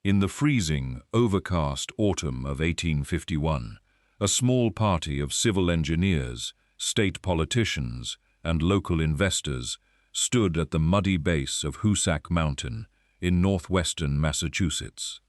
In the freezing, overcast autumn of 1851, a small party of civil engineers, state politicians, and local investors stood at the muddy base of Hoosac Mountain in northwestern Massachusetts.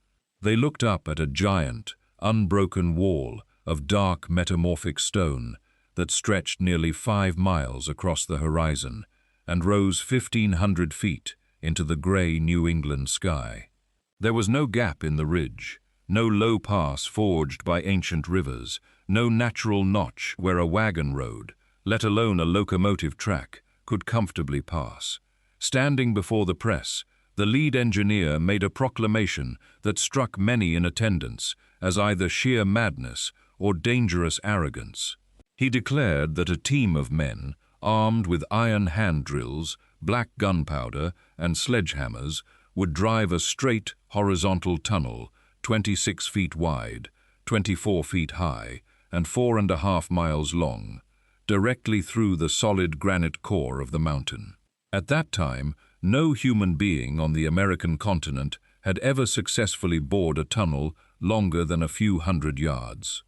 They looked up at a giant, unbroken wall of dark metamorphic stone that stretched nearly 5 miles across the horizon and rose 1,500 feet into the gray New England sky. There was no gap in the ridge, no low pass forged by ancient rivers, no natural notch where a wagon road, let alone a locomotive track, could comfortably pass. Standing before the press, the lead engineer made a proclamation that struck many in attendance as either sheer madness or dangerous arrogance. He declared that a team of men, armed with iron hand drills, black gunpowder, and sledgehammers, would drive a straight, horizontal tunnel, 26 feet wide, 24 feet high, and 4.5 miles long, directly through the solid granite core of the mountain. At that time, no human being on the American continent had ever successfully bored a tunnel longer than a few hundred yards.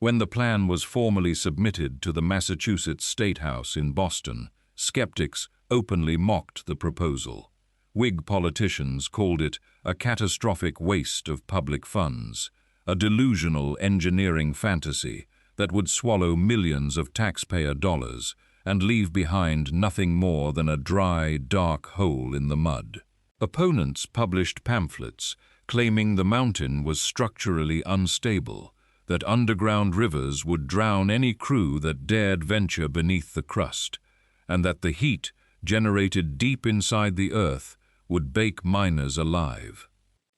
When the plan was formally submitted to the Massachusetts State House in Boston, skeptics openly mocked the proposal. Whig politicians called it a catastrophic waste of public funds, a delusional engineering fantasy that would swallow millions of taxpayer dollars and leave behind nothing more than a dry, dark hole in the mud. Opponents published pamphlets claiming the mountain was structurally unstable, that underground rivers would drown any crew that dared venture beneath the crust, and that the heat generated deep inside the earth would bake miners alive.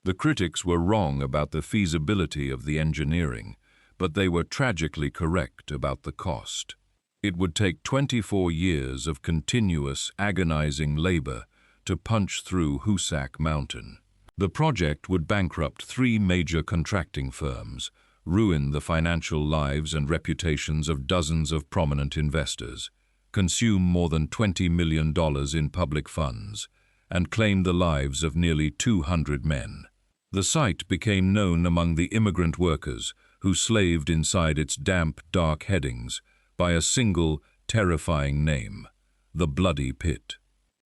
The critics were wrong about the feasibility of the engineering, but they were tragically correct about the cost. It would take 24 years of continuous, agonizing labor to punch through Hoosac Mountain. The project would bankrupt 3 major contracting firms, ruin the financial lives and reputations of dozens of prominent investors, consume more than $20 million in public funds, and claim the lives of nearly 200 men. The site became known among the immigrant workers who slaved inside its damp, dark headings by a single, terrifying name: the Bloody Pit.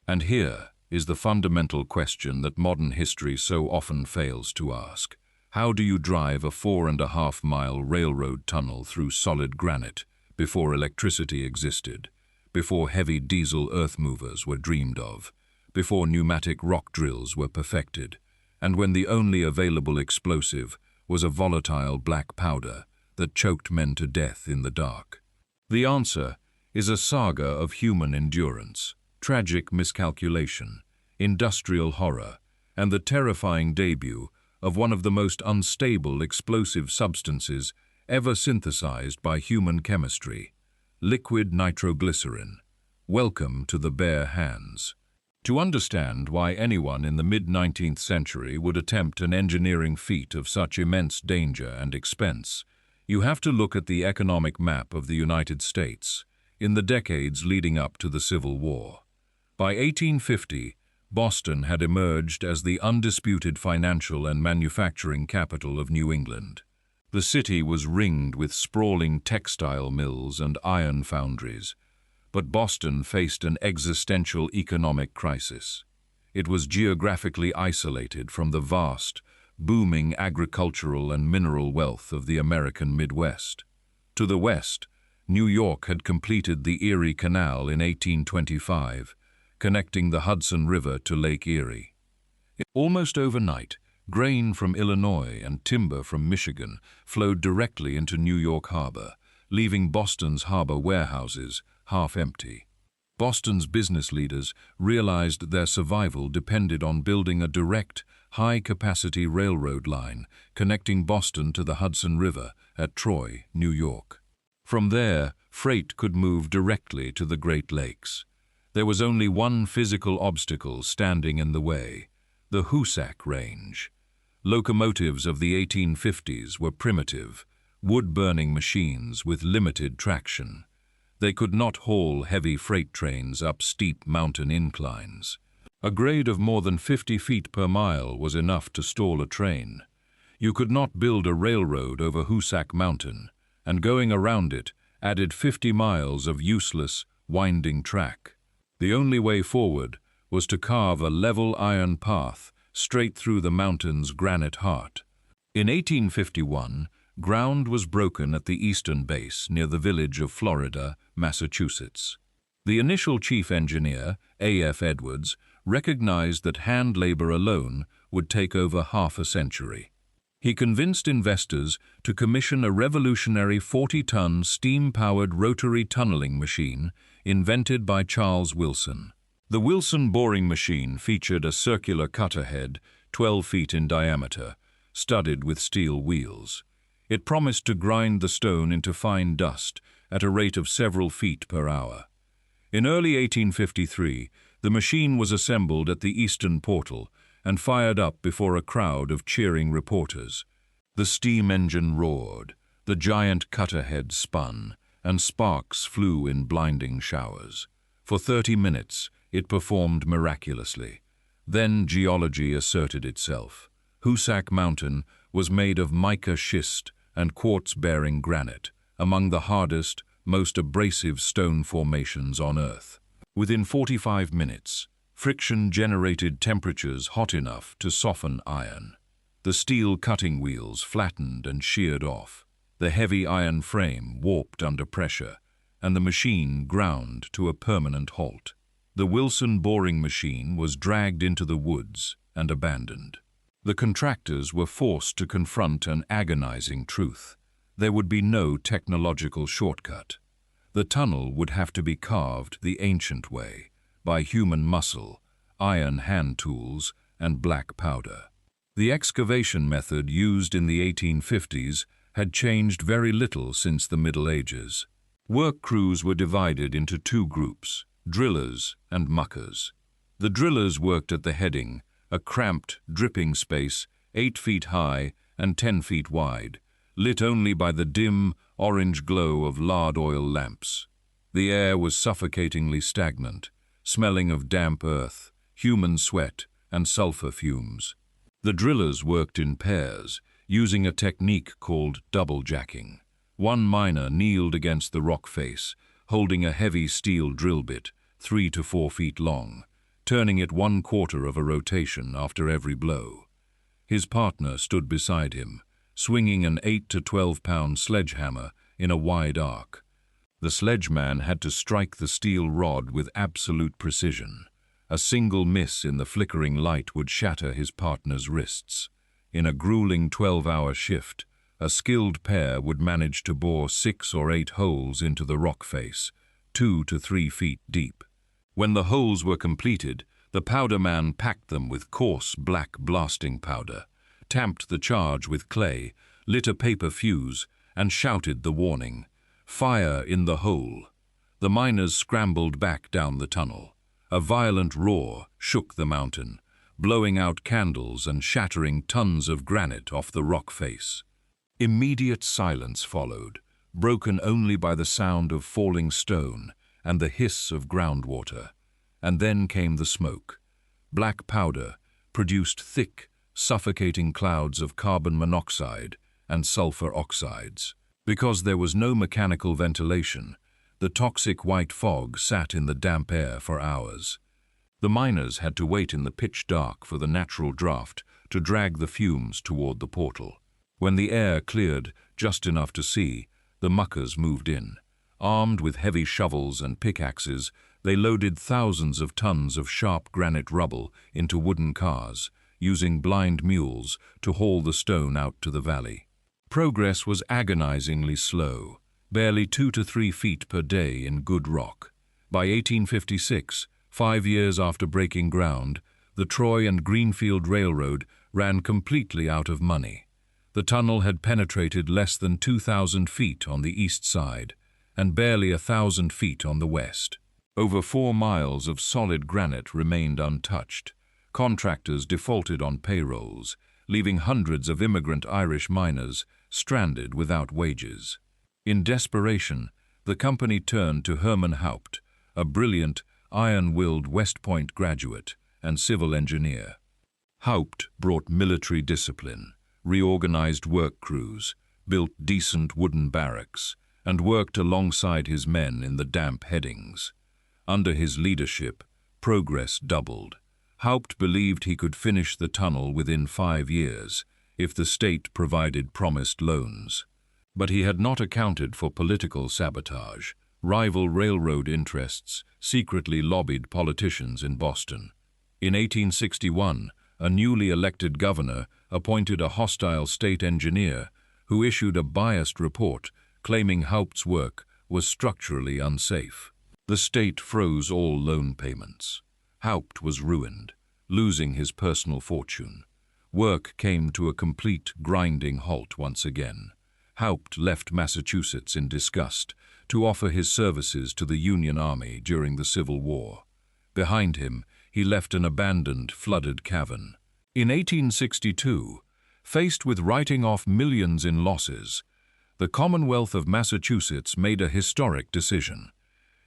And here is the fundamental question that modern history so often fails to ask. How do you drive a 4.5-mile railroad tunnel through solid granite before electricity existed, before heavy diesel earth movers were dreamed of, before pneumatic rock drills were perfected, and when the only available explosive was a volatile black powder that choked men to death in the dark? The answer is a saga of human endurance, tragic miscalculation, industrial horror, and the terrifying debut of one of the most unstable explosive substances ever synthesized by human chemistry: liquid nitroglycerin. Welcome to the bare hands. To understand why anyone in the mid-19th century would attempt an engineering feat of such immense danger and expense, you have to look at the economic map of the United States in the decades leading up to the Civil War. By 1850, Boston had emerged as the undisputed financial and manufacturing capital of New England. The city was ringed with sprawling textile mills and iron foundries, but Boston faced an existential economic crisis. It was geographically isolated from the vast, booming agricultural and mineral wealth of the American Midwest. To the west, New York had completed the Erie Canal in 1825, connecting the Hudson River to Lake Erie. Almost overnight, grain from Illinois and timber from Michigan flowed directly into New York Harbor, leaving Boston's harbor warehouses half empty. Boston's business leaders realized their survival depended on building a direct, high-capacity railroad line connecting Boston to the Hudson River at Troy, New York. From there, freight could move directly to the Great Lakes. There was only one physical obstacle standing in the way: the Hoosac Range. Locomotives of the 1850s were primitive, wood-burning machines with limited traction. They could not haul heavy freight trains up steep mountain inclines. A grade of more than 50 feet per mile was enough to stall a train. You could not build a railroad over Hoosac Mountain, and going around it added 50 miles of useless, winding track. The only way forward was to carve a level iron path straight through the mountain's granite heart. In 1851, ground was broken at the eastern base near the village of Florida, Massachusetts. The initial chief engineer, A.F. Edwards, recognized that hand labor alone would take over half a century. He convinced investors to commission a revolutionary 40-ton steam-powered rotary tunneling machine invented by Charles Wilson. The Wilson boring machine featured a circular cutter head 12 feet in diameter, studded with steel wheels. It promised to grind the stone into fine dust at a rate of several feet per hour. In early 1853, the machine was assembled at the eastern portal and fired up before a crowd of cheering reporters. The steam engine roared, the giant cutter head spun, and sparks flew in blinding showers. For 30 minutes, it performed miraculously. Then geology asserted itself. Hoosac Mountain was made of mica schist and quartz-bearing granite, among the hardest, most abrasive stone formations on Earth. Within 45 minutes, friction generated temperatures hot enough to soften iron. The steel cutting wheels flattened and sheared off. The heavy iron frame warped under pressure, and the machine ground to a permanent halt. The Wilson boring machine was dragged into the woods and abandoned. The contractors were forced to confront an agonizing truth. There would be no technological shortcut. The tunnel would have to be carved the ancient way, by human muscle, iron hand tools, and black powder. The excavation method used in the 1850s had changed very little since the Middle Ages. Work crews were divided into two groups, drillers and muckers. The drillers worked at the heading, a cramped, dripping space 8 feet high and 10 feet wide, lit only by the dim, orange glow of lard oil lamps. The air was suffocatingly stagnant, smelling of damp earth, human sweat, and sulfur fumes. The drillers worked in pairs, using a technique called double-jacking. One miner kneeled against the rock face, holding a heavy steel drill bit, 3 to 4 feet long, turning it 1/4 of a rotation after every blow. His partner stood beside him, swinging an 8 to 12-pound sledgehammer in a wide arc. The sledgeman had to strike the steel rod with absolute precision. A single miss in the flickering light would shatter his partner's wrists. In a grueling 12-hour shift, a skilled pair would manage to bore 6 or 8 holes into the rock face, 2 to 3 feet deep. When the holes were completed, the powder man packed them with coarse black blasting powder, tamped the charge with clay, lit a paper fuse, and shouted the warning, "Fire in the hole." The miners scrambled back down the tunnel. A violent roar shook the mountain, blowing out candles and shattering tons of granite off the rock face. Immediate silence followed, broken only by the sound of falling stone and the hiss of groundwater. And then came the smoke. Black powder produced thick, suffocating clouds of carbon monoxide and sulfur oxides. Because there was no mechanical ventilation, the toxic white fog sat in the damp air for hours. The miners had to wait in the pitch dark for the natural draft to drag the fumes toward the portal. When the air cleared just enough to see, the muckers moved in. Armed with heavy shovels and pickaxes, they loaded thousands of tons of sharp granite rubble into wooden cars, using blind mules to haul the stone out to the valley. Progress was agonizingly slow, barely 2 to 3 feet per day in good rock. By 1856, 5 years after breaking ground, the Troy and Greenfield Railroad ran completely out of money. The tunnel had penetrated less than 2,000 feet on the east side, and barely 1,000 feet on the west. Over 4 miles of solid granite remained untouched. Contractors defaulted on payrolls, leaving hundreds of immigrant Irish miners stranded without wages. In desperation, the company turned to Herman Haupt, a brilliant, iron-willed West Point graduate, and civil engineer. Haupt brought military discipline, reorganized work crews, built decent wooden barracks, and worked alongside his men in the damp headings. Under his leadership, progress doubled. Haupt believed he could finish the tunnel within 5 years if the state provided promised loans. But he had not accounted for political sabotage. Rival railroad interests secretly lobbied politicians in Boston. In 1861, a newly elected governor appointed a hostile state engineer who issued a biased report claiming Haupt's work was structurally unsafe. The state froze all loan payments. Haupt was ruined, losing his personal fortune. Work came to a complete grinding halt once again. Haupt left Massachusetts in disgust to offer his services to the Union Army during the Civil War. Behind him, he left an abandoned, flooded cavern. In 1862, faced with writing off millions in losses, the Commonwealth of Massachusetts made a historic decision.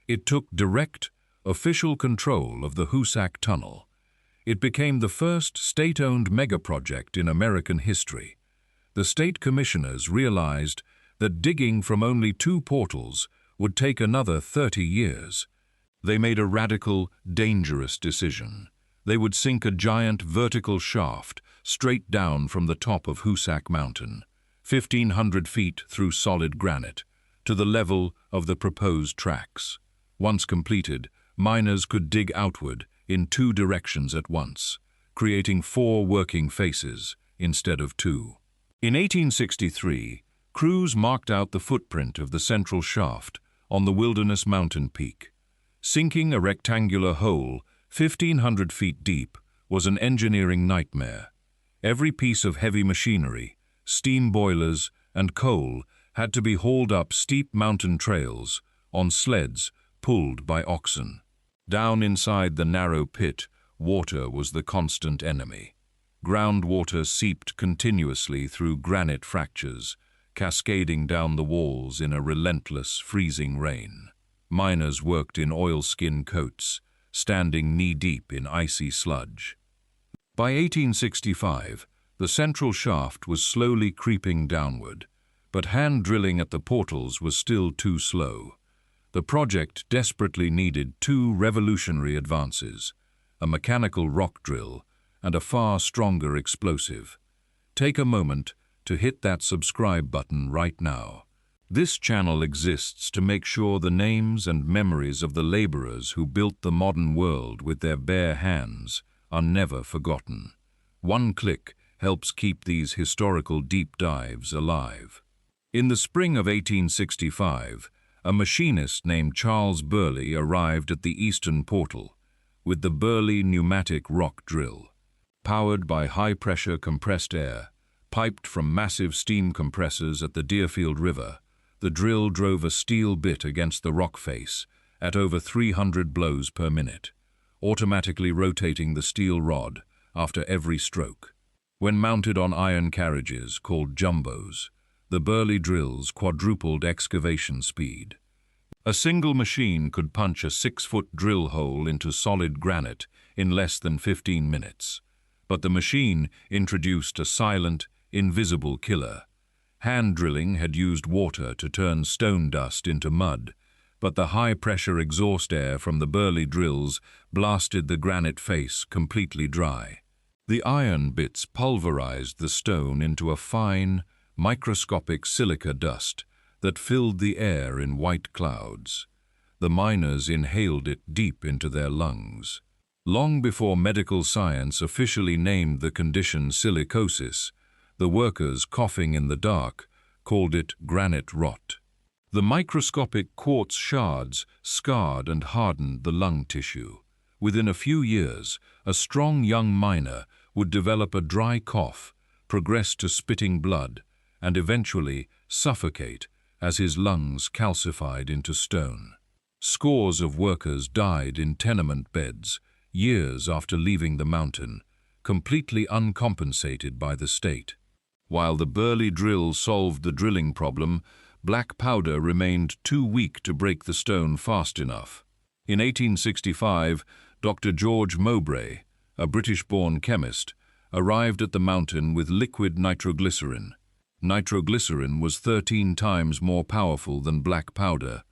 It took direct, official control of the Hoosac Tunnel. It became the first state-owned megaproject in American history. The state commissioners realized that digging from only 2 portals would take another 30 years. They made a radical, dangerous decision. They would sink a giant vertical shaft straight down from the top of Hoosac Mountain, 1,500 feet through solid granite, to the level of the proposed tracks. Once completed, miners could dig outward in 2 directions at once, creating 4 working faces instead of 2. In 1863, crews marked out the footprint of the central shaft on the Wilderness Mountain peak. Sinking a rectangular hole 1,500 feet deep was an engineering nightmare. Every piece of heavy machinery, steam boilers, and coal had to be hauled up steep mountain trails on sleds pulled by oxen. Down inside the narrow pit, water was the constant enemy. Groundwater seeped continuously through granite fractures, cascading down the walls in a relentless, freezing rain. Miners worked in oilskin coats, standing knee-deep in icy sludge. By 1865, the central shaft was slowly creeping downward, but hand drilling at the portals was still too slow. The project desperately needed 2 revolutionary advances, a mechanical rock drill and a far stronger explosive. Take a moment to hit that subscribe button right now. This channel exists to make sure the names and memories of the laborers who built the modern world with their bare hands are never forgotten. One click helps keep these historical deep dives alive. In the spring of 1865, a machinist named Charles Burley arrived at the eastern portal with the Burley pneumatic rock drill. Powered by high-pressure compressed air, piped from massive steam compressors at the Deerfield River, the drill drove a steel bit against the rock face at over 300 blows per minute, automatically rotating the steel rod after every stroke. When mounted on iron carriages called jumbos, the Burley drills quadrupled excavation speed. A single machine could punch a 6-foot drill hole into solid granite in less than 15 minutes. But the machine introduced a silent, invisible killer. Hand drilling had used water to turn stone dust into mud, but the high-pressure exhaust air from the Burley drills blasted the granite face completely dry. The iron bits pulverized the stone into a fine, microscopic silica dust that filled the air in white clouds. The miners inhaled it deep into their lungs. Long before medical science officially named the condition silicosis, the workers coughing in the dark called it granite rot. The microscopic quartz shards scarred and hardened the lung tissue. Within a few years, a strong young miner would develop a dry cough, progress to spitting blood, and eventually suffocate as his lungs calcified into stone. Scores of workers died in tenement beds years after leaving the mountain, completely uncompensated by the state. While the Burley drill solved the drilling problem, black powder remained too weak to break the stone fast enough. In 1865, Dr. George Mowbray, a British-born chemist, arrived at the mountain with liquid nitroglycerin. Nitroglycerin was 13 times more powerful than black powder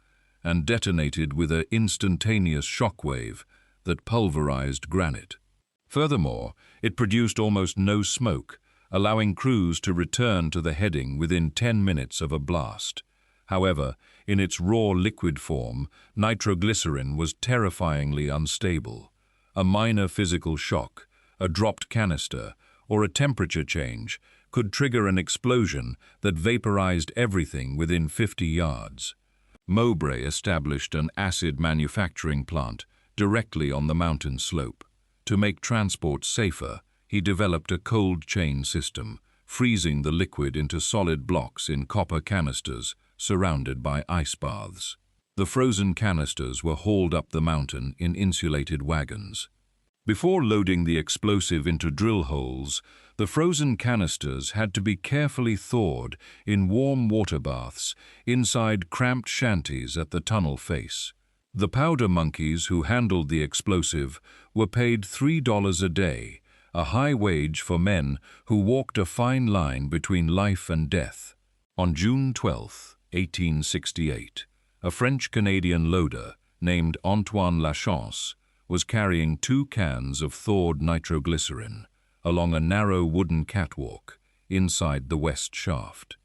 and detonated with an instantaneous shockwave that pulverized granite. Furthermore, it produced almost no smoke, allowing crews to return to the heading within 10 minutes of a blast. However, in its raw liquid form, nitroglycerin was terrifyingly unstable. A minor physical shock, a dropped canister, or a temperature change could trigger an explosion that vaporized everything within 50 yards. Mowbray established an acid manufacturing plant directly on the mountain slope. To make transport safer, he developed a cold chain system, freezing the liquid into solid blocks in copper canisters surrounded by ice baths. The frozen canisters were hauled up the mountain in insulated wagons. Before loading the explosive into drill holes, the frozen canisters had to be carefully thawed in warm water baths inside cramped shanties at the tunnel face. The powder monkeys who handled the explosive were paid $3 a day, a high wage for men who walked a fine line between life and death. On June 12, 1868, a French-Canadian loader named Antoine Lachance was carrying 2 cans of thawed nitroglycerin along a narrow wooden catwalk inside the west shaft.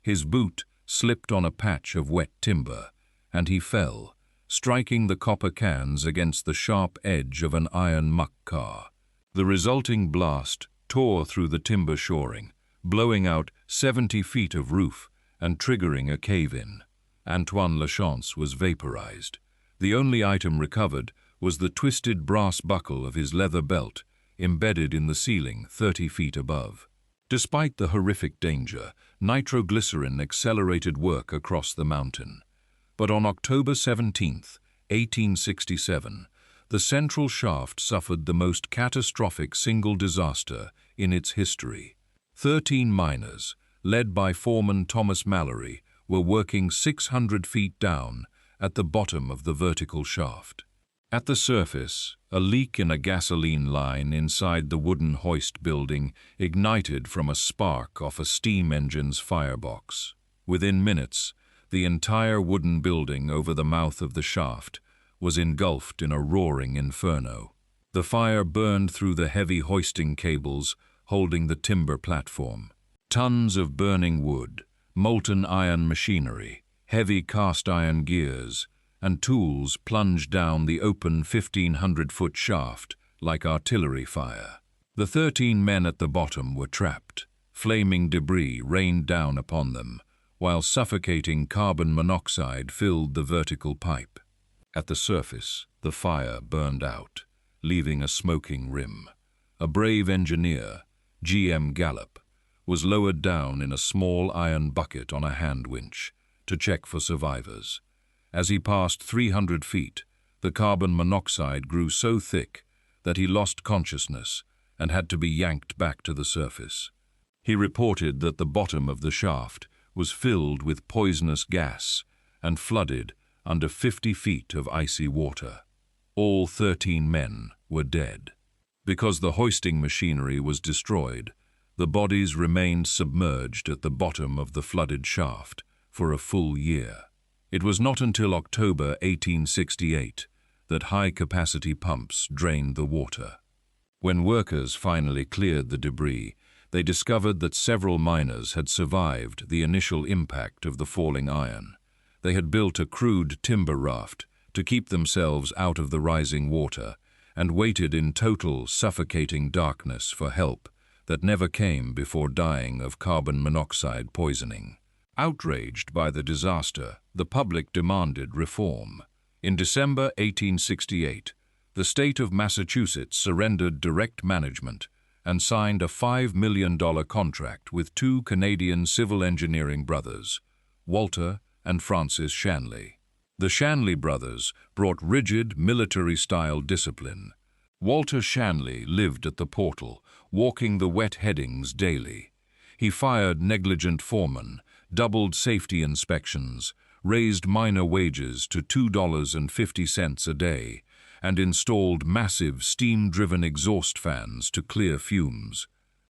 His boot slipped on a patch of wet timber, and he fell, striking the copper cans against the sharp edge of an iron muck car. The resulting blast tore through the timber shoring, blowing out 70 feet of roof and triggering a cave-in. Antoine Lachance was vaporized. The only item recovered was the twisted brass buckle of his leather belt, embedded in the ceiling 30 feet above. Despite the horrific danger, nitroglycerin accelerated work across the mountain. But on October 17, 1867, the central shaft suffered the most catastrophic single disaster in its history. 13 miners, led by foreman Thomas Mallory, were working 600 feet down at the bottom of the vertical shaft. At the surface, a leak in a gasoline line inside the wooden hoist building ignited from a spark off a steam engine's firebox. Within minutes, the entire wooden building over the mouth of the shaft was engulfed in a roaring inferno. The fire burned through the heavy hoisting cables holding the timber platform. Tons of burning wood, molten iron machinery, heavy cast iron gears, and tools plunged down the open 1,500-foot shaft like artillery fire. The 13 men at the bottom were trapped. Flaming debris rained down upon them, while suffocating carbon monoxide filled the vertical pipe. At the surface, the fire burned out, leaving a smoking rim. A brave engineer, G.M. Gallup, was lowered down in a small iron bucket on a hand winch to check for survivors. As he passed 300 feet, the carbon monoxide grew so thick that he lost consciousness and had to be yanked back to the surface. He reported that the bottom of the shaft was filled with poisonous gas and flooded under 50 feet of icy water. All 13 men were dead. Because the hoisting machinery was destroyed, the bodies remained submerged at the bottom of the flooded shaft for a full year. It was not until October 1868 that high-capacity pumps drained the water. When workers finally cleared the debris, they discovered that several miners had survived the initial impact of the falling iron. They had built a crude timber raft to keep themselves out of the rising water and waited in total suffocating darkness for help that never came before dying of carbon monoxide poisoning. Outraged by the disaster, the public demanded reform. In December 1868, the state of Massachusetts surrendered direct management and signed a $5 million contract with 2 Canadian civil engineering brothers, Walter and Francis Shanley. The Shanley brothers brought rigid military-style discipline. Walter Shanley lived at the portal, walking the wet headings daily. He fired negligent foremen, doubled safety inspections, raised miner wages to $2.50 a day, and installed massive steam-driven exhaust fans to clear fumes.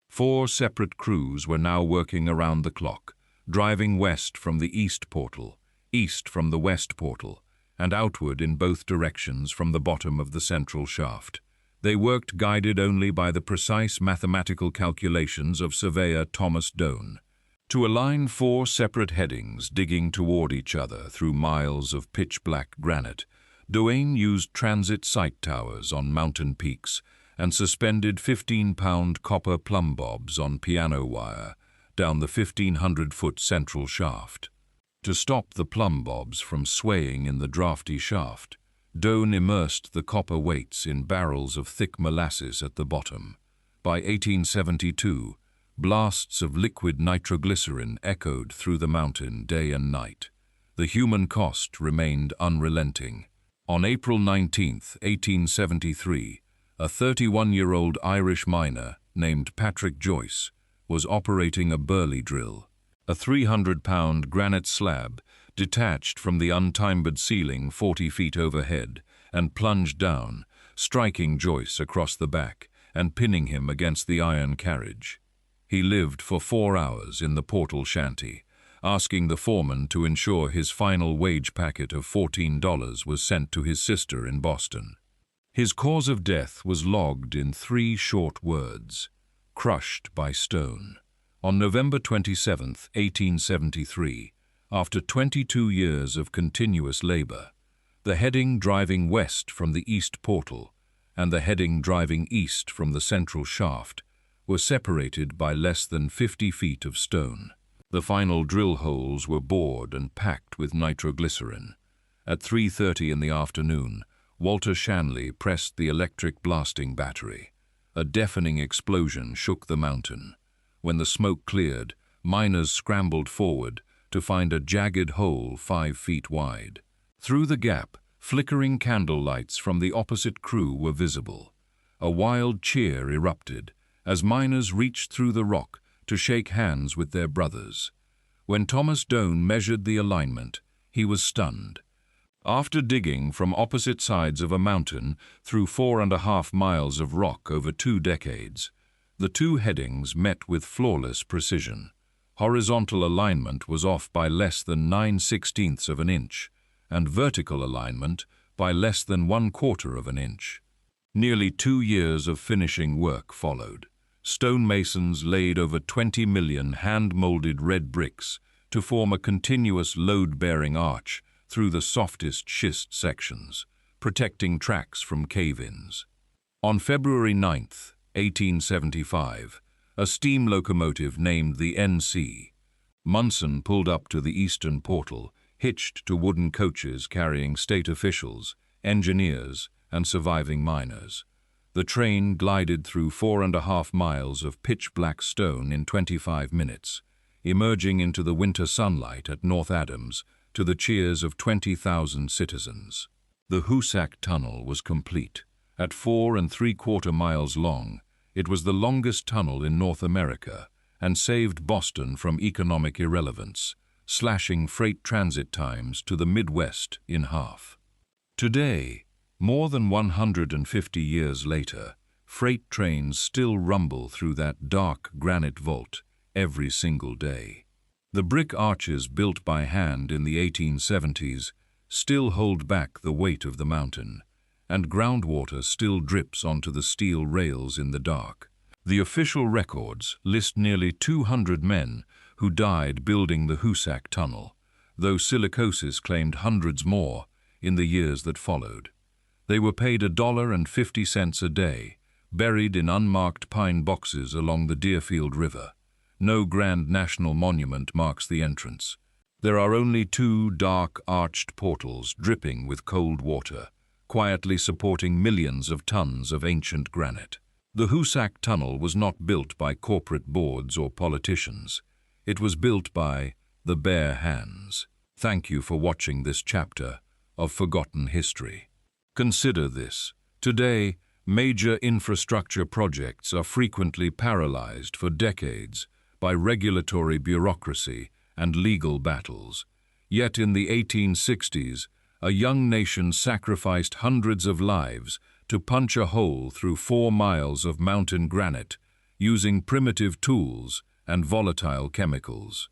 4 separate crews were now working around the clock, driving west from the east portal, east from the west portal, and outward in both directions from the bottom of the central shaft. They worked guided only by the precise mathematical calculations of surveyor Thomas Doane. To align 4 separate headings digging toward each other through miles of pitch-black granite, Doane used transit sight towers on mountain peaks and suspended 15-pound copper plumb bobs on piano wire down the 1,500-foot central shaft. To stop the plumb bobs from swaying in the drafty shaft, Doane immersed the copper weights in barrels of thick molasses at the bottom. By 1872, blasts of liquid nitroglycerin echoed through the mountain day and night. The human cost remained unrelenting. On April 19, 1873, a 31-year-old Irish miner named Patrick Joyce was operating a Burley drill. A 300-pound granite slab detached from the untimbered ceiling 40 feet overhead and plunged down, striking Joyce across the back and pinning him against the iron carriage. He lived for 4 hours in the portal shanty, asking the foreman to ensure his final wage packet of $14 was sent to his sister in Boston. His cause of death was logged in 3 short words: crushed by stone. On November 27, 1873, after 22 years of continuous labor, the heading driving west from the east portal and the heading driving east from the central shaft were separated by less than 50 feet of stone. The final drill holes were bored and packed with nitroglycerin. At 3:30 in the afternoon, Walter Shanley pressed the electric blasting battery. A deafening explosion shook the mountain. When the smoke cleared, miners scrambled forward to find a jagged hole 5 feet wide. Through the gap, flickering candle lights from the opposite crew were visible. A wild cheer erupted as miners reached through the rock to shake hands with their brothers. When Thomas Doane measured the alignment, he was stunned. After digging from opposite sides of a mountain through 4.5 miles of rock over 2 decades, the 2 headings met with flawless precision. Horizontal alignment was off by less than 9/16 of an inch, and vertical alignment by less than 1/4 of an inch. Nearly 2 years of finishing work followed. Stonemasons laid over 20 million hand-molded red bricks to form a continuous load-bearing arch through the softest schist sections, protecting tracks from cave-ins. On February 9, 1875, a steam locomotive named the NC. Munson pulled up to the eastern portal, hitched to wooden coaches carrying state officials, engineers, and surviving miners. The train glided through 4.5 miles of pitch-black stone in 25 minutes, emerging into the winter sunlight at North Adams to the cheers of 20,000 citizens. The Hoosac Tunnel was complete. At 4.75 miles long, it was the longest tunnel in North America and saved Boston from economic irrelevance, slashing freight transit times to the Midwest in half. Today, more than 150 years later, freight trains still rumble through that dark granite vault every single day. The brick arches built by hand in the 1870s still hold back the weight of the mountain, and groundwater still drips onto the steel rails in the dark. The official records list nearly 200 men who died building the Hoosac Tunnel, though silicosis claimed hundreds more in the years that followed. They were paid $1.50 a day, buried in unmarked pine boxes along the Deerfield River. No grand national monument marks the entrance. There are only 2 dark, arched portals dripping with cold water, quietly supporting millions of tons of ancient granite. The Hoosac Tunnel was not built by corporate boards or politicians. It was built by the bare hands. Thank you for watching this chapter of Forgotten History. Consider this. Today, major infrastructure projects are frequently paralyzed for decades by regulatory bureaucracy and legal battles. Yet in the 1860s, a young nation sacrificed hundreds of lives to punch a hole through 4 miles of mountain granite, using primitive tools and volatile chemicals.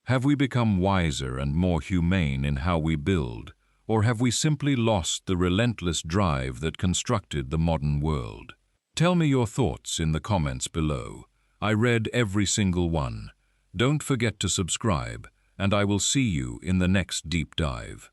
Have we become wiser and more humane in how we build, or have we simply lost the relentless drive that constructed the modern world? Tell me your thoughts in the comments below. I read every single one. Don't forget to subscribe, and I will see you in the next deep dive.